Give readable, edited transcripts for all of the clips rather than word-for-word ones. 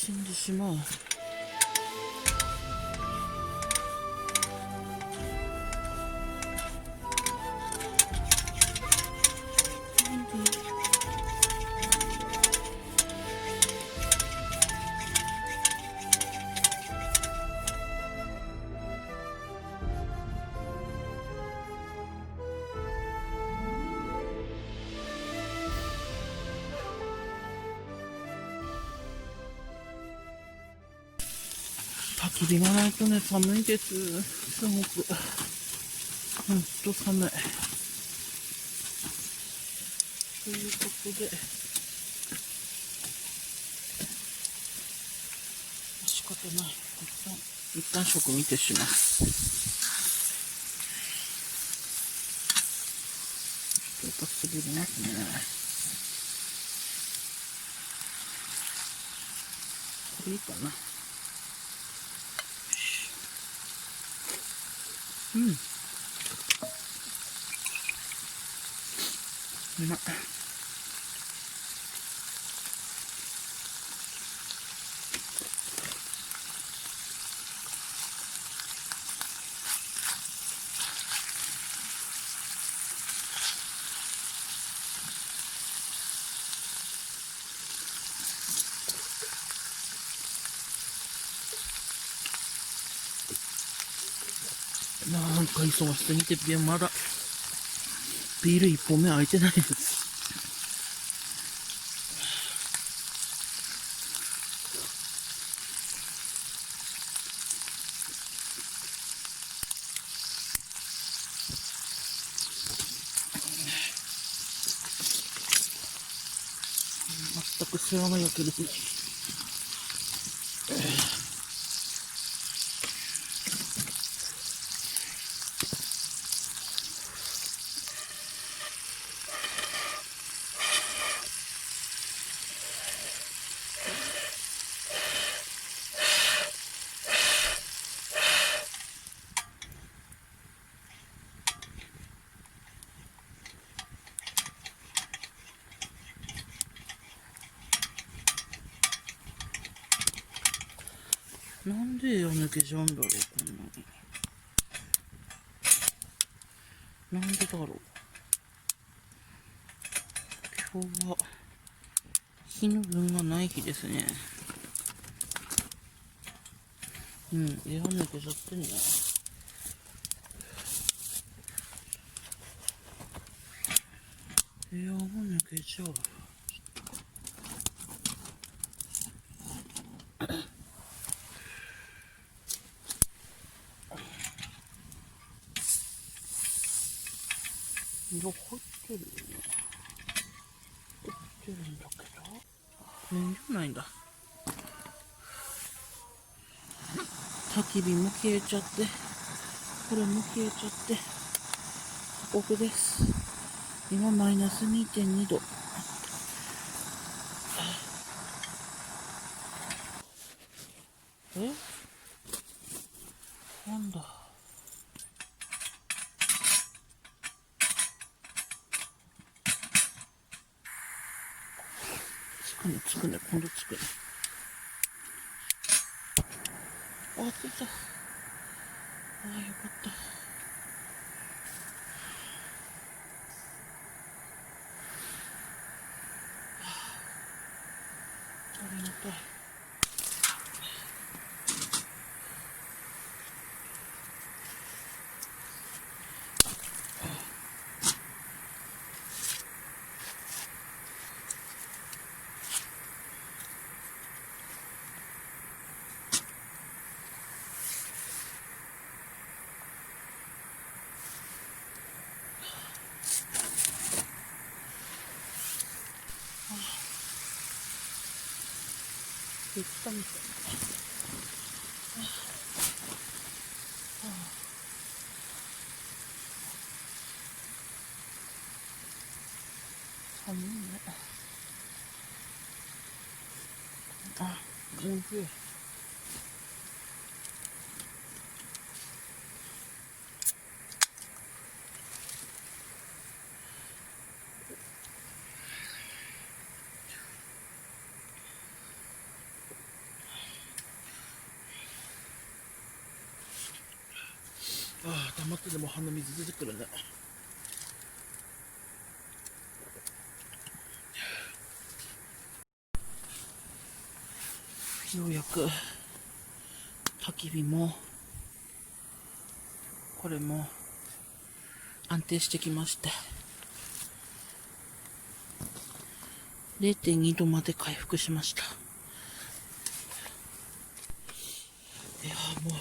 死んでしまう。焚き火がないとね、寒いです。すごく。ほんと寒い。ということで、仕方ない。一旦食見てします。ちょっとすぎますね。これいいかな。うん。うまい。なんか忙しすぎて、まだビール一本目開いてないです。全く世話が焼けるし。なんで屋抜けちゃうんだろう、こんなに。なんでだろう。今日は火の分がない日ですね。うん、屋抜けちゃってんね。部屋が抜けちゃう。色入ってるよね。入ってるんだけど。燃料ないんだ。焚き火も消えちゃって、これも消えちゃって、過酷です。今マイナス 2.2 度。え？なんだ。つくね、今度つくね。あ、ついた。ああ、よかった。ありがたい。できたみたいな。寒いね。あ、おいしい。黙ってでも鼻水出てくるね。ようやく焚き火もこれも安定してきまして、0.2 度まで回復しました。いやーもう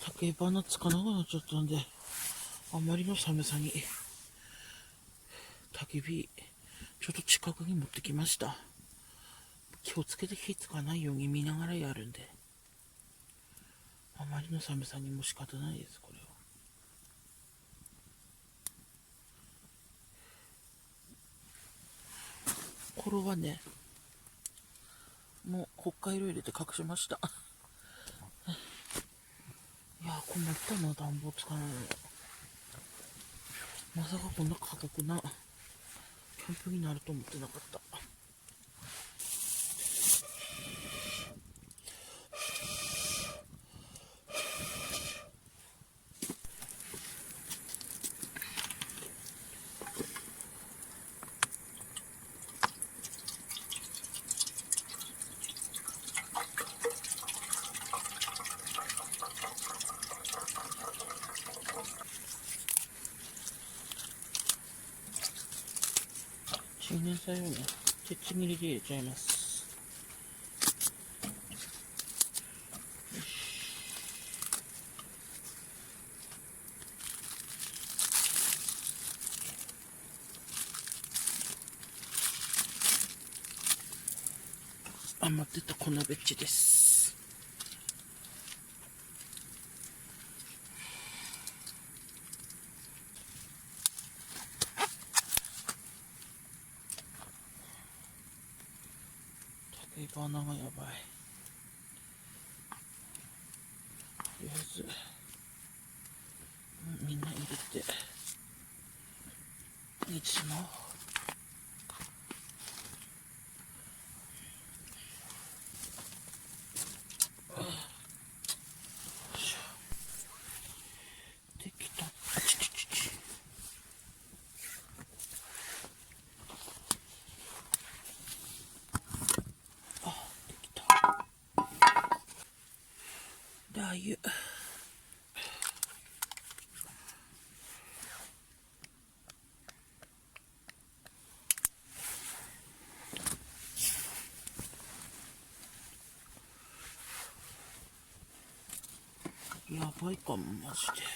竹花つかなくなっちゃったんで、あまりの寒さに焚き火ちょっと近くに持ってきました。気をつけて火つかないように見ながらやるんで、あまりの寒さにも仕方ないです。これはこれはね、もう北海道入れて隠しました。いやー困ったな、暖房つかないの。まさかこんな過酷なキャンプになると思ってなかった。新年祭をね、ちっちぎりで入れちゃいます。余ってた粉べっちです。竹花がやばい。とりあえずみんな入れて煮てしまおう。できた。あちちちち。あ、できた。ラー油。やばいかも、マジで。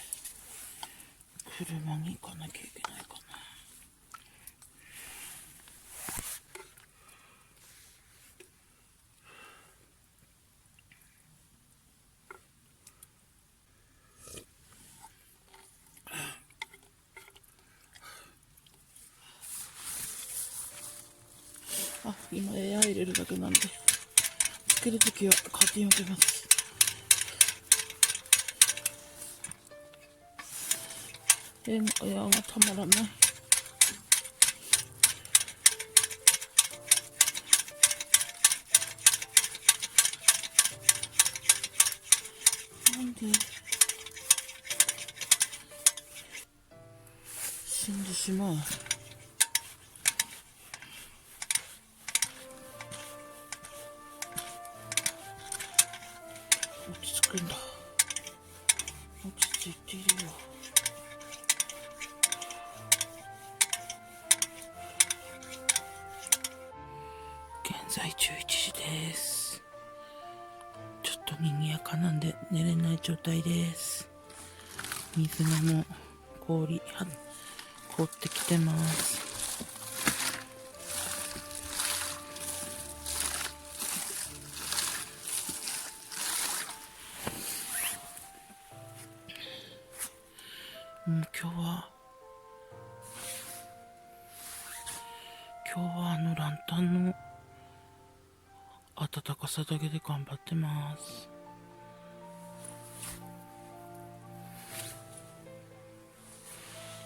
車に行かなきゃいけないかな。あ、今エア入れるだけなんで、つけるときはカーテンを開けます。エアがたまらない。なんで死んでしまう。落ち着くんだ。落ち着いているよ。現在11時です。ちょっと賑やかなんで寝れない状態です。水がもう凍ってきてます。もう今日はランタンの暖かさだけで頑張ってます。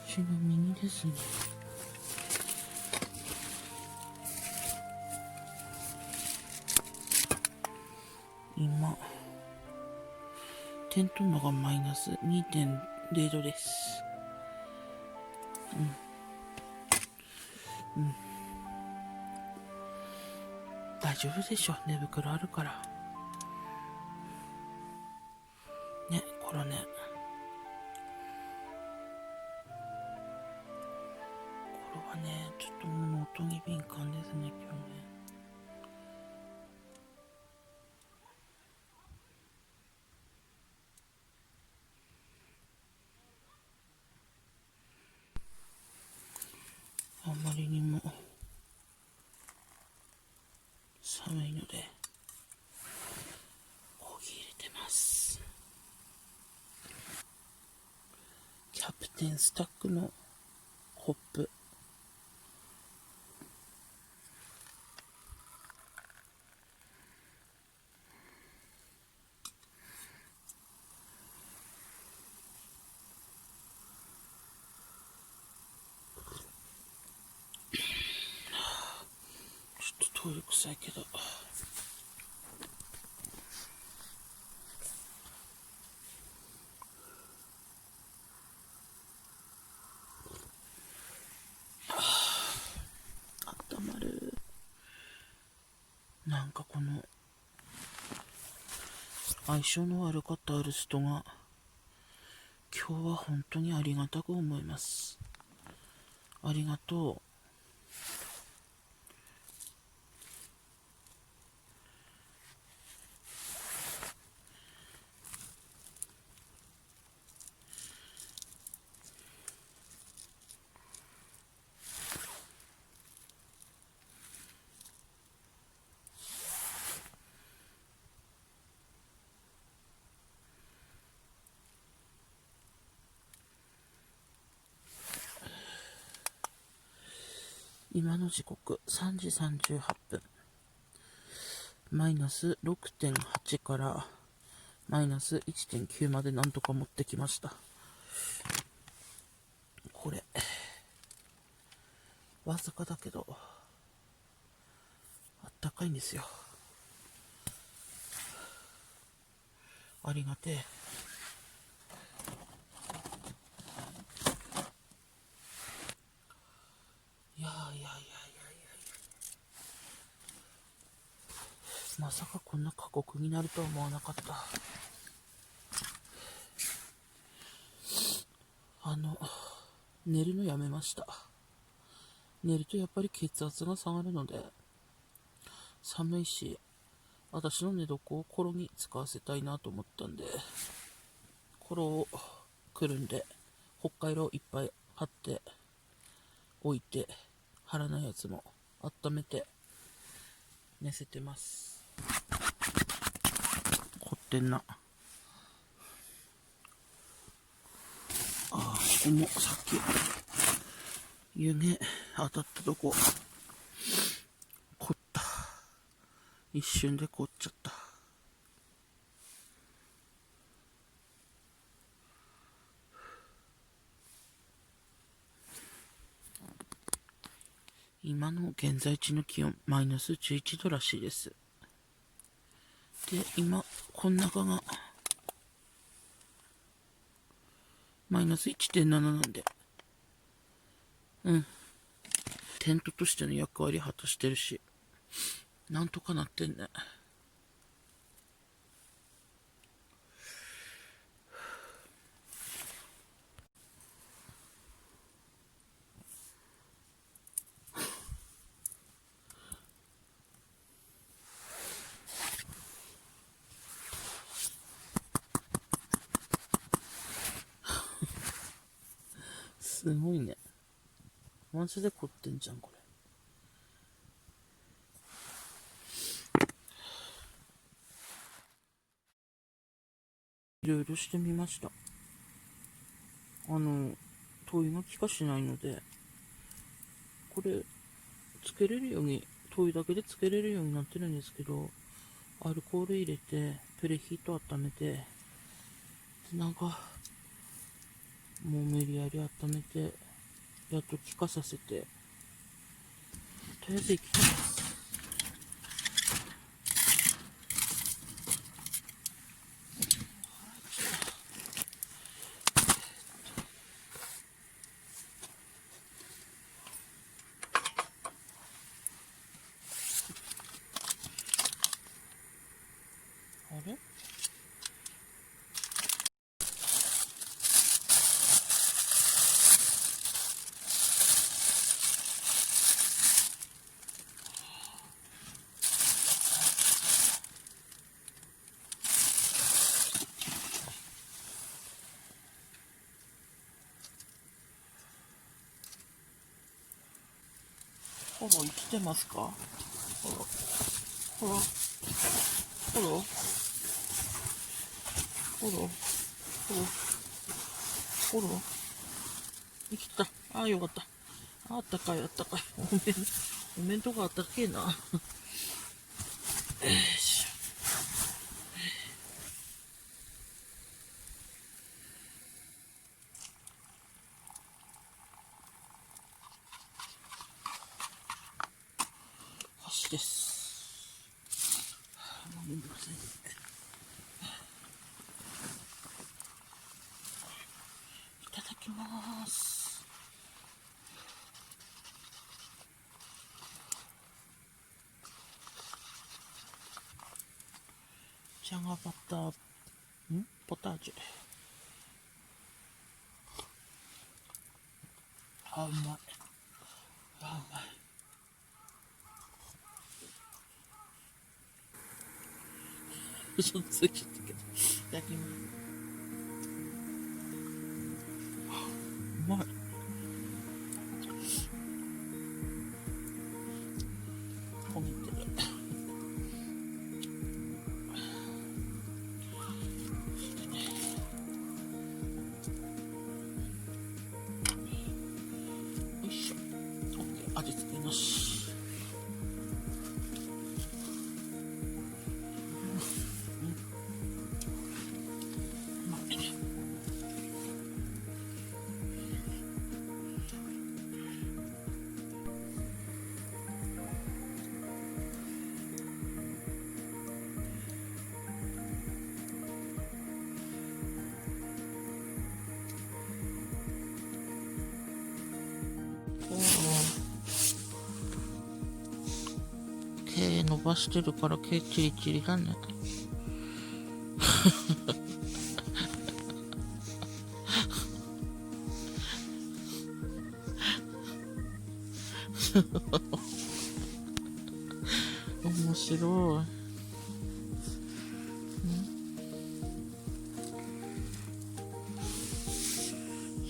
ちなみにですね、今テントのがマイナス 2.0 度です。大丈夫でしょ。寝袋あるから。ね、これね。これはね、ちょっともう音に敏感ですね、今日ね。あまりにも寒いのでコーヒー入れてます。キャプテンスタックのホップ。ちょっとトイレ臭いけど。あったまる。なんかこの相性の悪かったある人が今日は本当にありがたく思います。ありがとう。今の時刻3時38分。マイナス 6.8 からマイナス 1.9 までなんとか持ってきました。これわずかだけどあったかいんですよ。ありがてえ。いやまさかこんな過酷になるとは思わなかった。寝るのやめました。寝るとやっぱり血圧が下がるので、寒いし、私の寝床をコロに使わせたいなと思ったんで、コロをくるんで、北海道いっぱい貼って置いて、貼らないやつも温めて寝せてます。凝ってんな。ここもさっき湯気当たったとこ凝った。一瞬で凝っちゃった。今の現在地の気温マイナス11度らしいです。で、今こん中がマイナス 1.7 なんで、テントとしての役割果たしてるし、なんとかなってんね。すごいね。マジで凝ってんじゃんこれ。いろいろしてみました。灯油が気化しないので、これつけれるように、灯油だけでつけれるようになってるんですけど、アルコール入れてプレヒート温めて、なんかもう無理やり温めて、やっと気化させて、とりあえず生きてます。ロ生きてますか？ほら、ほら、ほら、ほら、ほら、ほら、生きた。ああ、よかった。あったかい、あったかい。お面とかあったっけな。よいしょ。箸です。もうめんどくさい。いただきます。じゃがバター、ポタージュ。あ、うまい。あ、うまい。嘘ついちゃったけど。いただきます。うまい。焦げてる。よいしょ。OK。味付けなし。うまい。毛伸ばしてるから毛チリチリだね。面白い。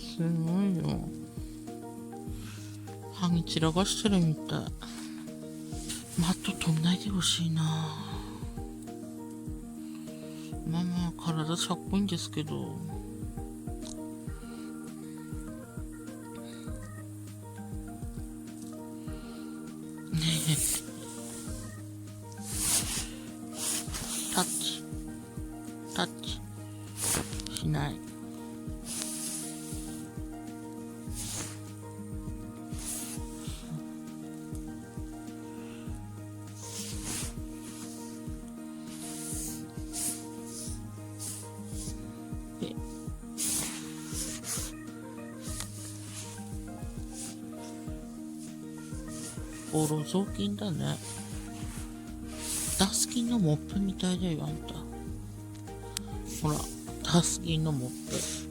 すごいよ。歯に散らかしてるみたい。マット取んないでほしいな。まあまあ体しゃっこいんですけど。タッチタッチしない。でボロ雑巾だね。ダスキンのモップみたいだよ、あんた。ほら、ダスキンのモップ。